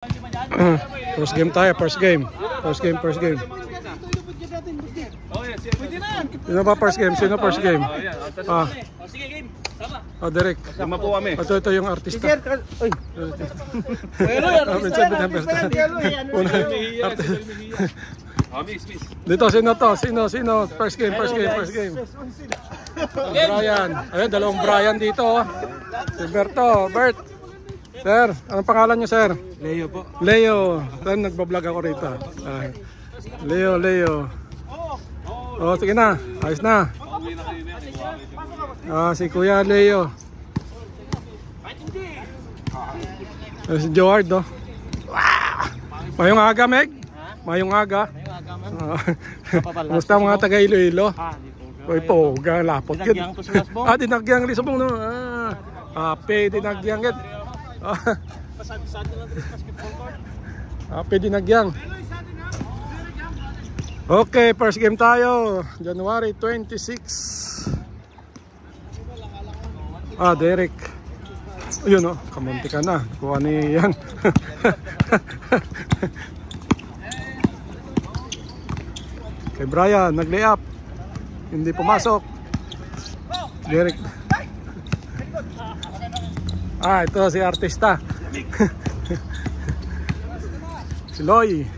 First game tayo, first game. Sino ba first game? Sige, game. Sama. Derek. Sama po kami. Ito yung artista. Uy. Dito, sino? First game. Brian. Ayun, dalawang Brian dito. Si Bert. Sir, anong pangalan niyo, sir? Leo po. Leo. Saan nagbablog ako rito? Leo. Oh, sige na. Ayos na. Si Kuya Leo. Si Joard, no? Mayong aga, Meg? Mayong aga. Kumusta mga taga Iloilo? Uy po, lapot yun. Dinagyang Lisabong, no? Dinagyang yun. Dinagyang. Okay, first game tayo. January 26. Derek. Ayun, kamunti ka na. Kuha ni yan. Kay Brian, nag-lay up. Hindi pumasok. Derek. Ito si artista. Si Loy.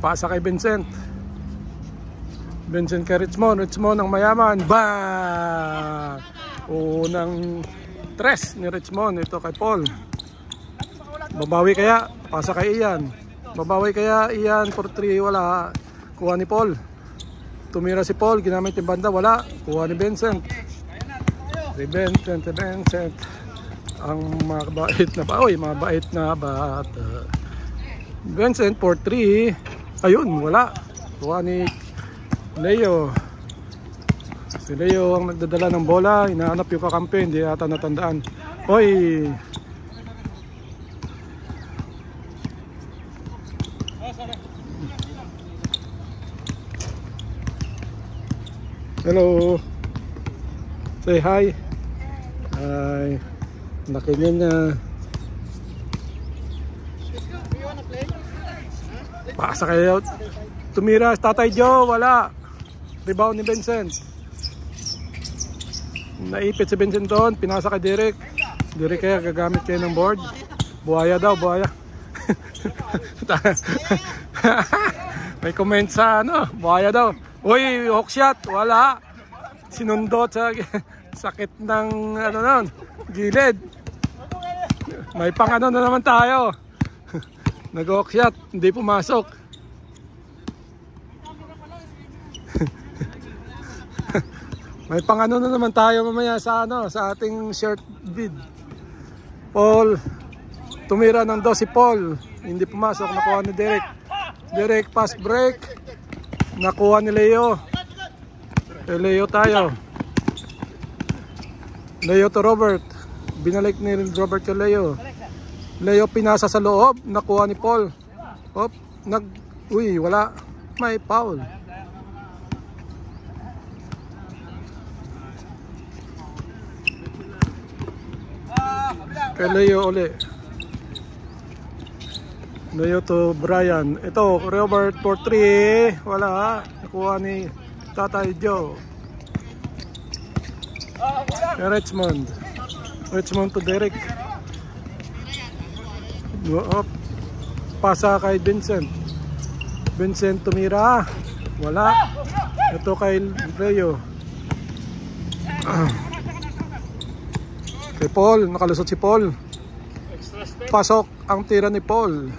Pasa kay Vincent kay Richmond ang mayaman. Bang! Unang tres ni Richmond. Ito kay Paul. Babawi kaya? Pasa kay Ian. Babawi kaya Ian for 3. Wala. Kuha ni Paul. Tumira si Paul. Ginamit yung banda. Wala. Kuha ni Vincent. Vincent. Ang mabait na ba? Mabait na bata. Vincent for 3. Ayun, wala. Kuha ni Leo. Si Leo ang nagdadala ng bola. Hinahanap yung kakampi. Hindi ata natandaan. Hello. Say hi. Hi. Laki niya. Pasa kayo. Tumira Tatay Joe. Wala. Rebound ni Vincent. Naipit si Vincent doon. Pinasa kay Derek. Derek kaya gagamit kayo ng board. Buhaya daw. May comment sa buhaya daw. Hook shot. Wala. Sinundot sa sakit ng gilid. May pang na naman tayo. Nag-hook shot. Hindi pumasok. May pang na naman tayo mamaya sa sa ating short bid. Paul. Tumira ng 2 si Paul. Hindi pumasok. Nakuha ni Derek. Derek pass break. Nakuha ni Leo. Leo tayo. Leo to Robert. Binalik ni Robert kay Leo. Leo pinasa sa loob. Nakuha ni Paul. Wala. May foul. Kay Leo uli. Leo to Brian. Ito, Robert for 3. Wala. Nakuha ni Tatay Joe. Richmond to Derek. Pasa kay Vincent tumira. Wala. Ito kay Leo. Kay Paul, nakalusot si Paul. Pasok ang tira ni Paul.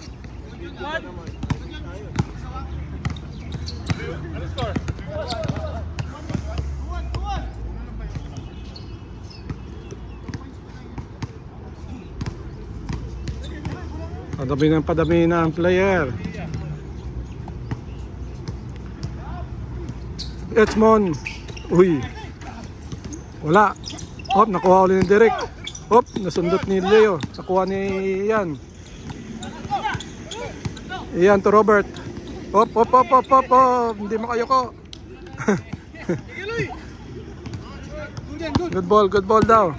Padami na ang player. Richmond. Wala. Nakuha ulit ni Derek. Nasundot ni Leo. Nakuha ni Ian. Ian to Robert. Hindi makayoko. Good ball daw.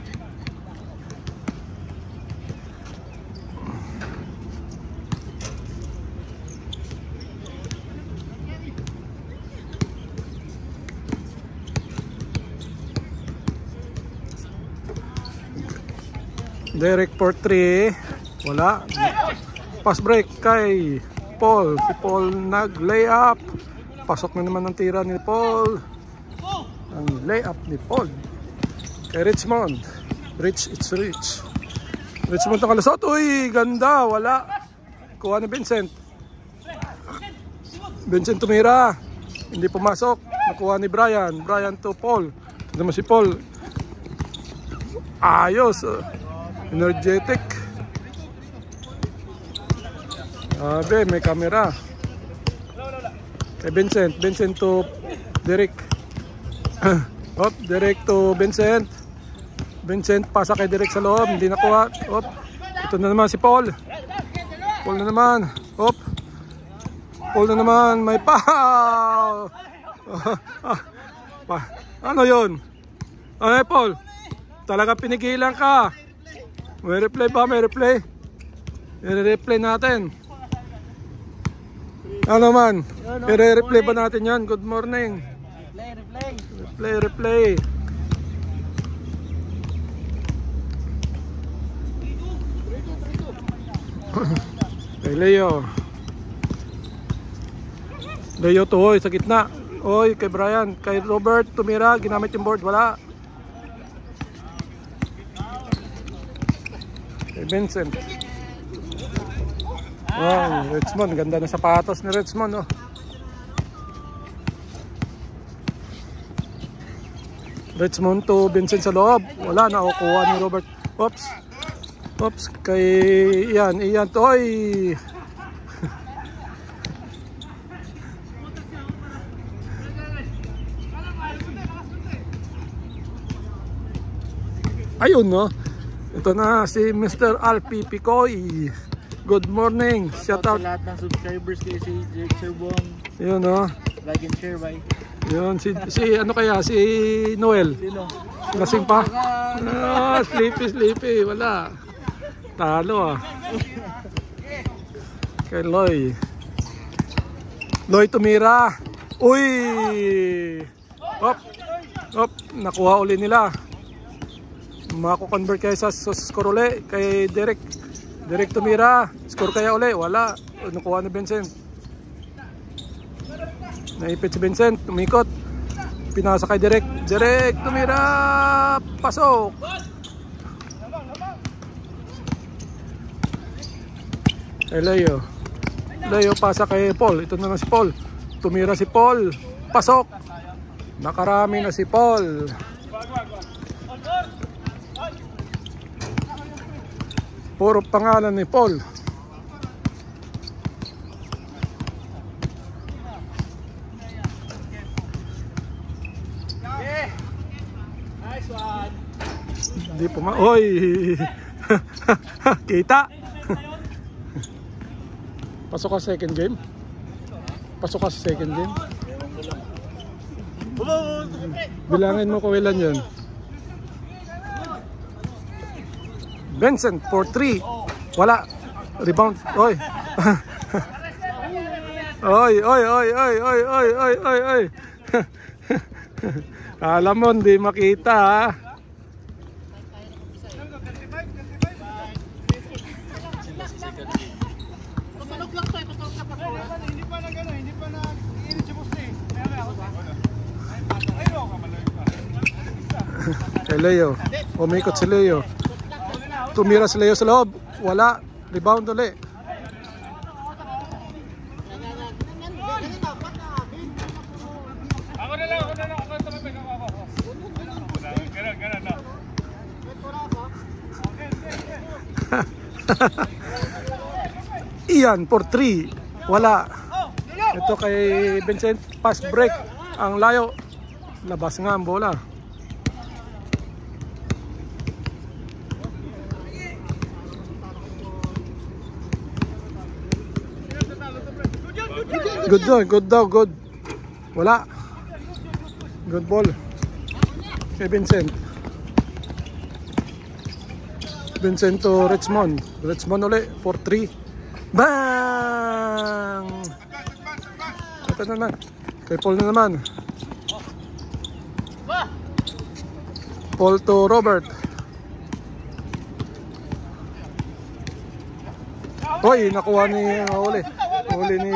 Derek for 3. Wala. Pass break kay Paul. Si Paul nag-layup. Pasok na naman ang tira ni Paul. Ang layup ni Paul. Kay Richmond. Rich, it's rich. Richmond ang kalusot. Uy, ganda. Wala. Kuha ni Vincent. Vincent tumira. Hindi pumasok. Nakuha ni Brian. Brian to Paul. Ito naman si Paul. Ayos. Energetic. Abe, may camera. Kay Vincent. Vincent to Derek. Op, Derek to Vincent. Vincent pasa kay Derek sa loob. Hindi nakuha. Op. Ito na naman si Paul. Paul na naman. Op. Paul na naman. May foul. Ano yun? Ano Paul? Talaga pinigilan ka. May replay ba? May replay? I-replay natin. Ano man? I-replay ba natin yan? Good morning. Replay. Kay Leo. Leo to, oy, sa gitna. Oy, kay Brian. Kay Robert, tumira. Ginamit yung board. Wala. Kay Vincent. Wow, Richmond. Ganda ng sapatos ni Richmond, oh. Richmond to Vincent sa loob. Wala, nakukuha ni Robert. Oops. Oops. Kay Ian. Ian to, oy. Ayun, no? Ito na si Mr. Alpi Picoy. Good morning. Shout out sa lahat ng subscribers kay si Jake Sir Bong. Yun, no? Like and share, bye. Yun, si ano kaya? Si Noel. Sino? Lasing pa? Ah, sleepy. Wala. Talo, ah. Kay Loy. Loy tumira. Uy! Op. Nakuha uli nila. Mako-convert kaya sa score uli kay Derek. Derek tumira. Score kaya uli. Wala. Nakuha ni Vincent. Naipit si Vincent. Tumikot. Pinasa kay Derek. Derek tumira. Pasok. Kay Leo. Leo pasa kay Paul. Ito na si Paul. Tumira si Paul. Pasok. Nakarami na si Paul. Puro pangalan ni Paul. Nice one. Hindi Oy! Kita! Pasok ka second game? Pasok ka sa second game? Bilangin mo kung ilan yun. Vincent for 3. Wala. Rebound. Oy. Oy. Alam mo, hindi makita, ha. Kay Leo. Umikot si Leo. Tumira si Leo sa loob. Wala. Rebound ulit. Ako na lang. Ako tumipin ako. Ganun na. Ian for 3. Wala. Ito kay Vincent. Pass break. Ang layo. Labas nga ang bola. Good doon, good. Wala. Good ball. Kay Vincent. Vincent to Richmond. Richmond ulit, 4-3. Bang! Ito na naman. Kay Paul na naman. Paul to Robert. Hoy, nakuha ni Uli. Uli ni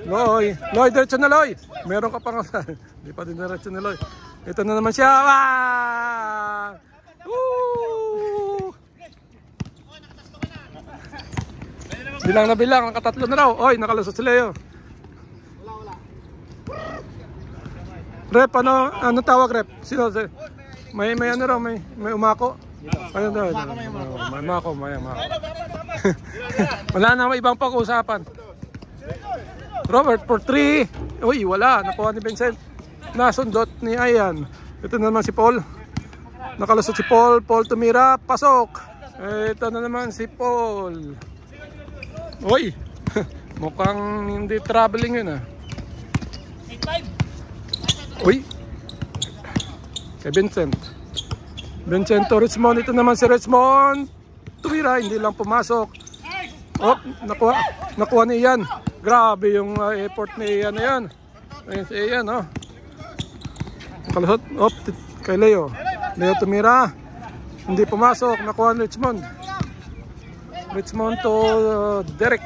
Loy. Loy, diretso na Loy. Meron ka pang hindi pa din diretso ni Loy. Ito na naman siya. Ah! Woo! Bilang na bilang, ang katatlo na raw. Oy, nakalusot si Leo. Rep, ano tawag rep? Sino? May ano raw, may umako. Ayun daw. May umako, may umako. Wala na ibang pag-uusapan. Robert for 3. Uy, wala. Nakuha ni Vincent. Nasundot ni Ayan. Ito na naman si Paul. Nakalusot si Paul. Paul tumira. Pasok. Ito na naman si Paul. Uy. Mukhang hindi traveling yun ah. Uy. Kay Vincent. Vincent to Richmond. Ito naman si Richmond. Tumira. Hindi lang pumasok. Oh, nakuha ni Ian. Grabe yung effort ni Ian na yan. Ayun si Ian, oh. Nakalusot. Oh, kay Leo. Leo tumira. Hindi pumasok. Nakuha ni Richmond. Richmond to Derek.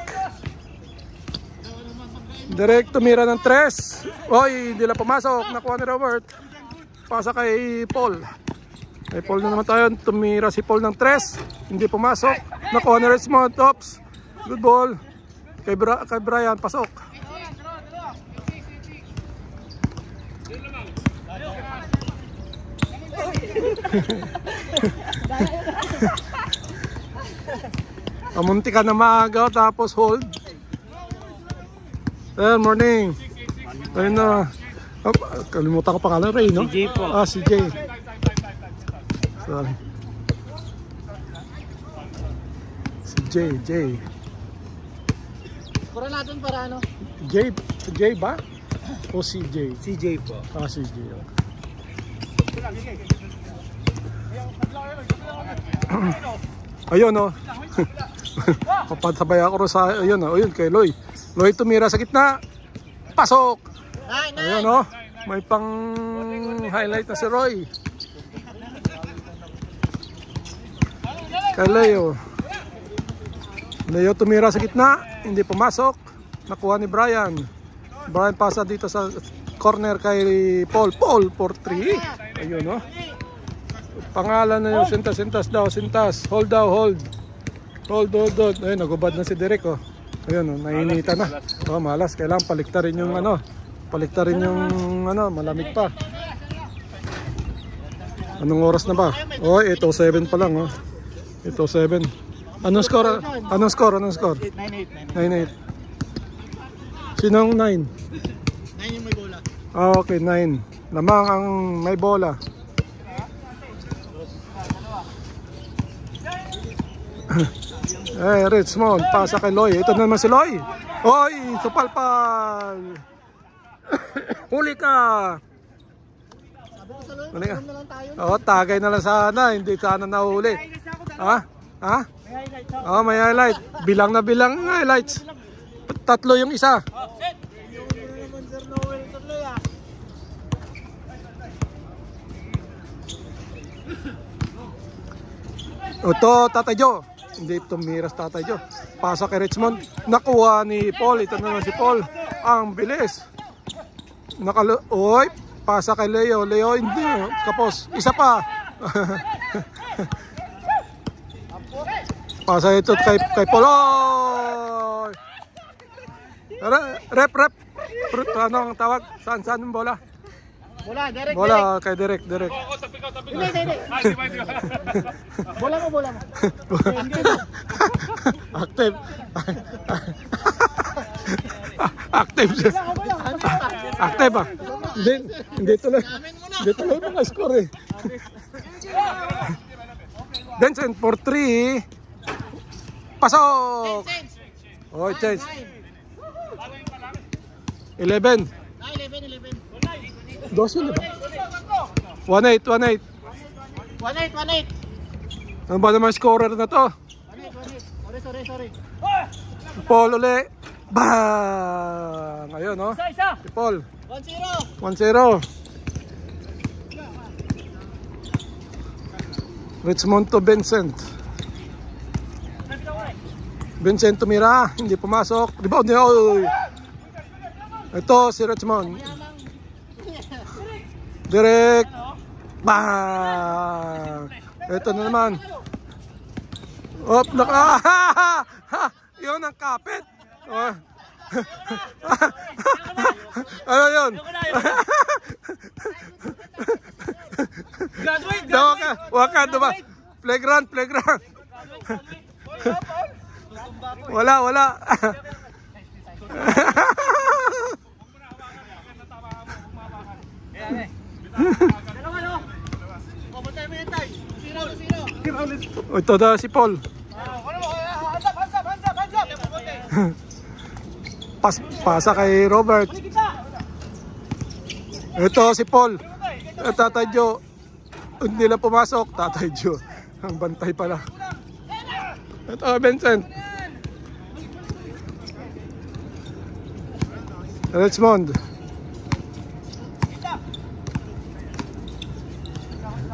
Derek tumira ng 3. Oy, hindi lang pumasok. Nakuha ni Robert. Pasa kay Paul. Kay Paul na naman tayo. Tumira si Paul ng 3. Hindi pumasok. Nakuha ni Richmond. Oops. Good ball. Kay Brian, pasok. Amunti ka na maagaw tapos hold. Morning. Ayun na. Oh, kalimutan ko pangalan, Ray, no? CJ po. Ah, CJ. Sorry. Si Jay. Pura natin para ano? Jay ba? O CJ? CJ po. Ah, CJ. Ayun, no? Papadsabay ako sa, ayun, no? Ayun, kay Loy. Loy tumira sa gitna. Pasok! Ayun, no? May pang highlight na si Roy. Kay Leo. Leo tumira sa gitna. Hindi pumasok. Nakuha ni Brian. Brian pasa dito sa corner kay Paul. Paul for 3. Ayun, no? Pangalan na yung sintas daw. Sintas. Hold daw, hold. Hold. Ayun, nagubad na si Derek, oh. Ayun, oh, nainita na. Oh, malas. Kailangan paliktarin yung ano. Paliktarin yung ano, malamig pa. Anong oras na ba? Oh, 8:07 pa lang, oh. 8:07. Anong score? 9-8. Sinong 9? 9 yung may bola. Ah, okay, 9. Lamang ang may bola. Richmond, pasa kay Loy. Ito naman si Loy. Oy, supalpal. Huli ka. Huli ka. Oo, tagay na lang sana. Hindi sana nahuli. Ha? Oh, may highlight. Bilang na bilang ng highlights. 3 yung isa. Ito, Tatay Joe. Hindi tumiras Tatay Joe. Pasa kay Richmond. Nakuha ni Paul. Ito naman si Paul. Ang bilis. Oy, pasa kay Leo. Leo, hindi. Kapos. Isa pa. Pasa ito kay Paul. Oy! Rep. Ano ang tawag? Saan ang bola? Bola, Derek. Bola kay Derek. Hindi. Bola mo. Active. Active siya. Active ah. Hindi tuloy mga score eh. Vincent for 3. Pasok! Oh, change. 11. 12 yun, diba? 1-8. 1-8. Ano ba naman scorer na to? 1-8. Sorry. Paul uli. Bang! Ayun, no? Isa. Si Paul. 1-0. 1-0. Richmond to Vincent. Vincent tumira, hindi pumasok. Rebound niya. Oy. Ito si Richmond. Direct. Bang! Ito na naman. Op, naka. Yun ang kapit. Ano yun? Waka, diba? Playground. Wala. Ito na si Paul. Pasa kay Robert. Ito si Paul. Tatay Joe. Hindi lang pumasok. Tatay Joe. Ang bantay pala. Ito Vincent. Richmond.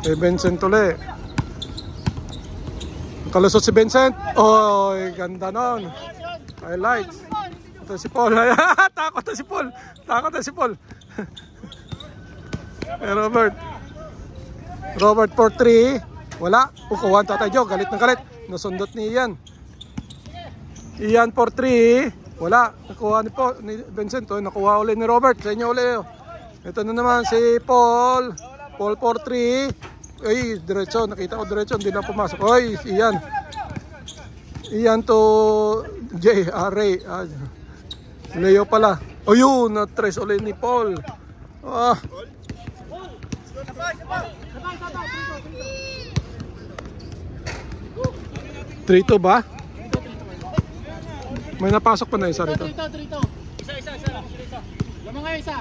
Vincent ulit. Kalusot si Vincent. Oy, ganda nun. Highlights. Ito si Paul. Takot na si Paul. Robert for 3. Wala. Ukuhan Tatay Joe. Galit na galit. Nasundot ni Ian. Ian for 3. Wala. Nakuha ni Vincent. Nakuha ulit ni Robert. Sa inyo ulit. Ito na naman si Paul. Paul for 3. Ay, diretso. Nakita ko diretso. Hindi na pumasok. Ay, Ian. Ian to Ray. Leo pala. O yun, na-trace ulit ni Paul. 3-2 ba? May napasok pa na isa rito. Isa. Lamang nga isa.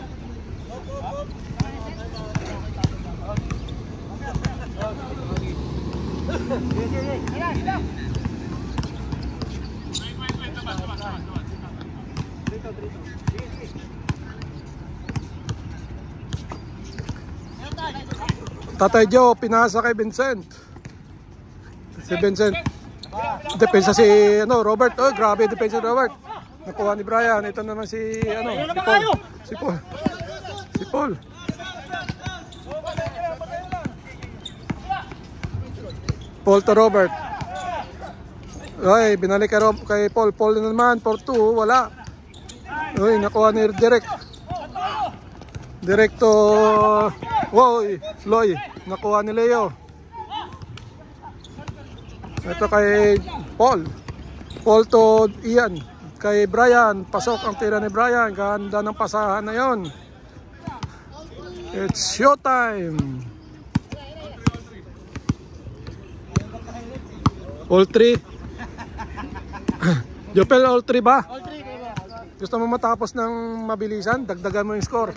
Tatay Joe, pinasa kay Vincent. Si Vincent. Depensa si Robert. Oh, grabe depensa Robert. Nakuha ni Brian. Ito naman si Paul. Paul to Robert. Ay, binalik kay Paul. Paul na naman, 4-2, wala. Uy, nakuha ni Direct to Loy. Nakuha ni Leo. Ito kay Paul. Paul to Ian. Kay Brian, pasok ang tira ni Brian. Ganda ng pasahan na yon. It's showtime. All 3. Jopel, all 3 ba? All 3 kayo ba? Gusto mo matapos ng mabilisan? Dagdagan mo yung score.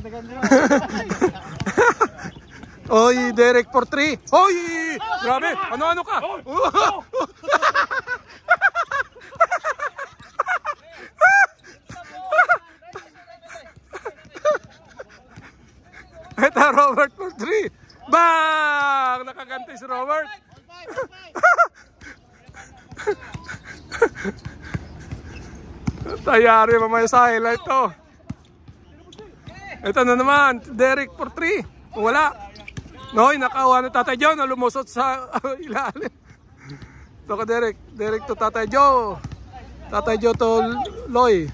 Oy, Derek for 3. Oy! Grabe! Ano ka? Ito, Robert for 3. Bang! Nakaganti si Robert. Tayari mamaya sa highlight to. Ito na naman, Derek for 3. Wala. Noy, nakawa na Tatay Joe na lumusot sa ilalim. Ito ka Derek to Tatay Joe. Tatay Joe to Loy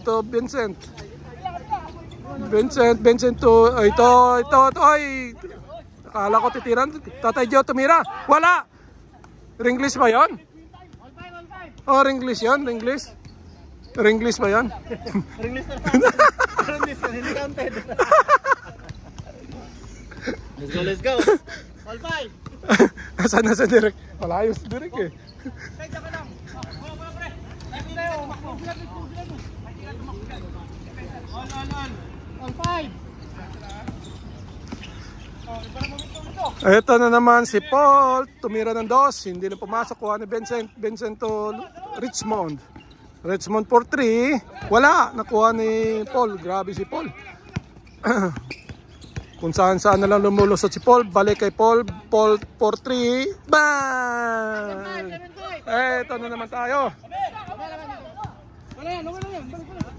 to Vincent to ito. Ay, akala ko titiran. Tatay Joe tumira. Wala. Ringlish ba yun? Oh, Ringlish yun, Ringlish ba yun? Ringlish na hindi counted. Let's go. All 5. Asan na sa Derek? Malayos si Derek eh. All 5. Ito na naman si Paul. Tumira ng 2. Hindi na pumasok. Kuha ni Vincent to Richmond for 3. Wala. Nakuha ni Paul. Grabe si Paul. Kung saan na lang lumulusot si Paul. Balik kay Paul for 3. Bang! Ito na naman tayo. Wala yan. Balik ko lang.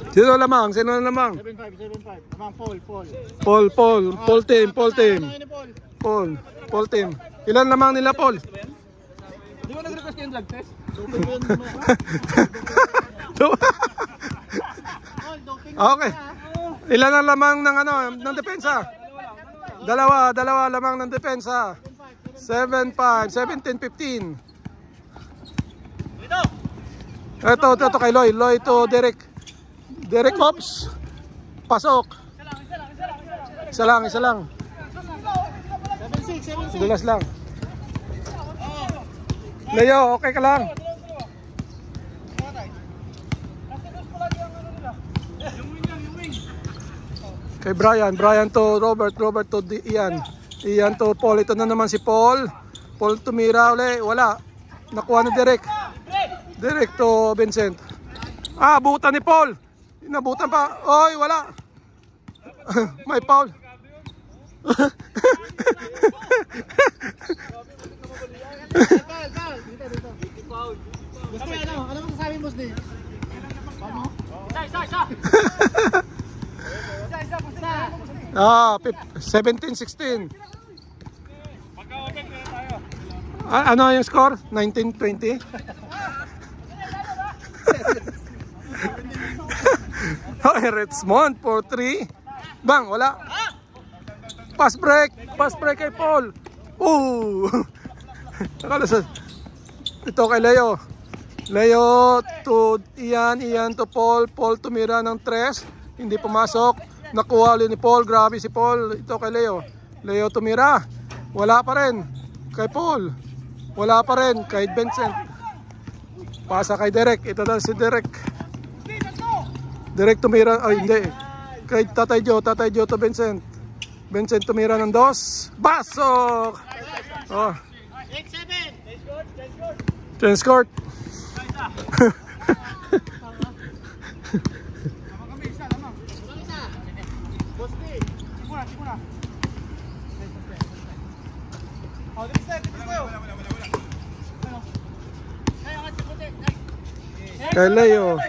Sino lamang? Sino lamang? 7-5. Amang Paul. Paul team. Paul. Paul team. Ilan lamang nila, Paul? Di ba nag-request kayo yung drug test? Okay. Ilan ang lamang ng ano, ng depensa? Dalawa lamang ng depensa. 7-5, 17-15. Ito kay Loy. Loy to Derek. Derek Ops. Pasok. Isa lang. 7-6. Dulas lang. Leo, okay ka lang? Kay Brian to Robert to Ian to Paul. Ito na naman si Paul tumira uli, wala, nakuha ni Derek to Vincent. Butan ni Paul, inabutan pa, oy wala. May foul. Gusto ano mo sasabi mo, Snake? Isa. 17-16. Ano yung score? 19-20? Richmond for 3. Bang, wala. Pass break kay Paul. Ito kay Leo to Ian to Paul tumira ng 3, hindi pumasok, nakuha ulit ni Paul. Grabe si Paul. Ito kay Leo tumira, wala pa rin kay Paul, wala pa rin kay Vincent. Pasa kay Derek. Ito na si Derek tumira, hindi, kay Tatay Joe to Vincent tumira ng 2, basok. 8-7. Change court. Kay Leo.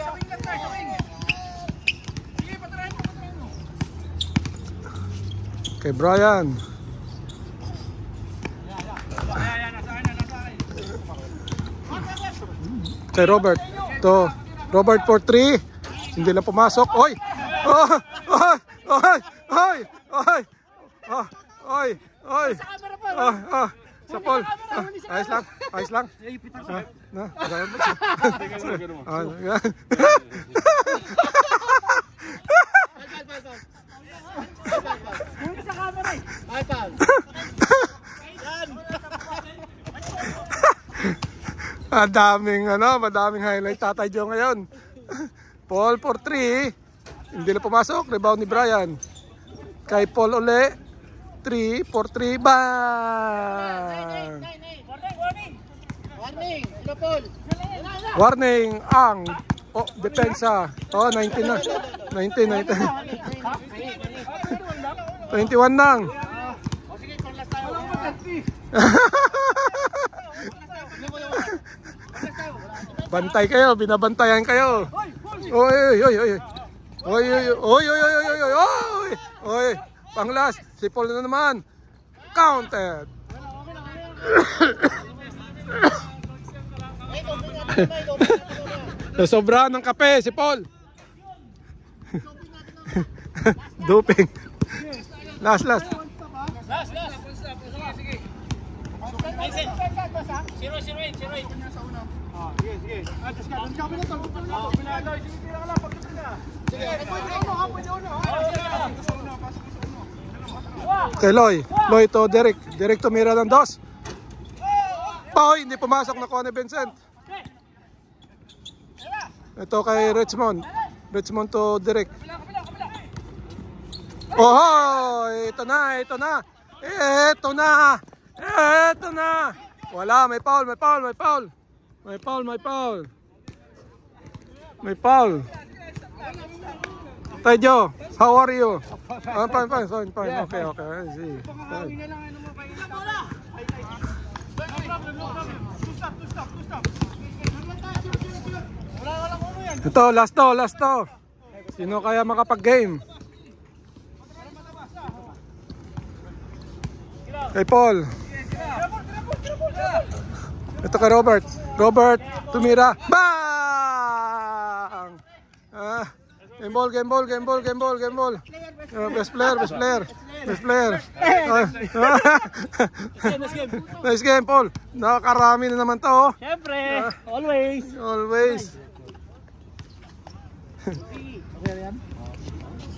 Kay Brian. Kay Robert. Robert for 3. Hindi lang pumasok. Oy! Sa Paul. Ayos lang. Madaming highlight Tatay Joe ngayon. Paul for 3. Hindi na pumasok. Rebound ni Brian. Kay Paul uli. 3 for 3. Bang! Warning ang depensa. 19 na. 19. 21 lang. Bantay kayo, binabantayan kayo. Oy. Panglas, si Paul na naman. Counted. Sobrang ng kape si Paul. Doping. Last. Sige. 0-0. Kay Loy to Derek tumira ng 2. Hoy, hindi pumasok, nakuha ni Vincent. Ito kay Richmond to Derek. Ito na. Wala, may foul. Tayo, how are you? Fine. Okay. See. Stop. Wala. Ito, last to. Sino kaya makapag-game? Kay Paul. Ito kay Robert. Robert, tumira. Bang! Game ball. Best player. Nice game, Paul. Nakakarami na naman to. Oh. Siyempre, always. Always. Okay yan.